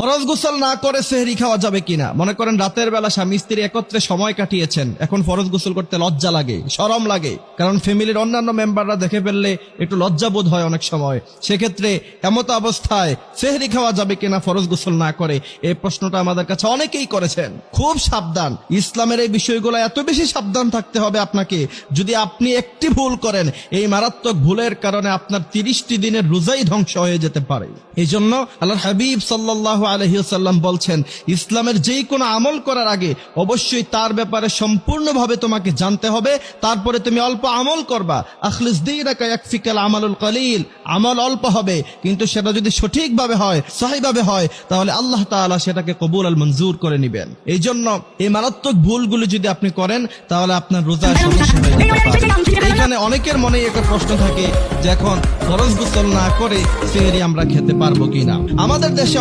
ফরজ গোসল না করে সেহরি খাওয়া যাবে কিনা? মনে করেন রাতের বেলা স্বামী স্ত্রী একত্রে সময় কাটিয়েছেন, এখন ফরজ গোসল করতে লজ্জা লাগে, শরম লাগে, কারণ ফ্যামিলির অন্যান্য মেম্বাররা দেখে ফেললে একটু লজ্জাবোধ হয় অনেক সময়। সেক্ষেত্রে এমত অবস্থায় সেহরি খাওয়া যাবে কিনা ফরজ গোসল না করে? এই প্রশ্নটা আমাদের কাছে অনেকেই করেছেন। খুব সাবধান, ইসলামের এই বিষয়গুলো এত বেশি সাবধান থাকতে হবে আপনাকে। যদি আপনি একটি ভুল করেন, এই মারাত্মক ভুলের কারণে আপনার 30টি দিনের রোজাই ধ্বংস হয়ে যেতে পারে। এই জন্য আল্লাহর হাবিব সাল্লাল্লাহু আলাইহি ওয়াসাল্লাম বলছেন, ইসলামের যেই কোনো আমল করার আগে অবশ্যই তার ব্যাপারে সম্পূর্ণভাবে তোমাকে জানতে হবে, তারপরে তুমি অল্প আমল করবা। আখলিস দীনাকা ইয়াকফিকাল আমালুল কলিল, আমল অল্প হবে কিন্তু সেটা যদি সঠিকভাবে হয়, সহিভাবে হয়, তাহলে আল্লাহ তাআলা সেটাকে কবুল আর মঞ্জুর করে নেবেন। এই জন্য এই মারাত্মক ভুলগুলো যদি আপনি করেন, তাহলে আপনার রোজা সমস্যা হয়ে যেতে পারে। এখানে অনেকের মনে একটা প্রশ্ন থাকে যে এখন ফরজ গোসল না করে সেহরি আমরা খেতে পারবো কিনা। আমাদের দেশে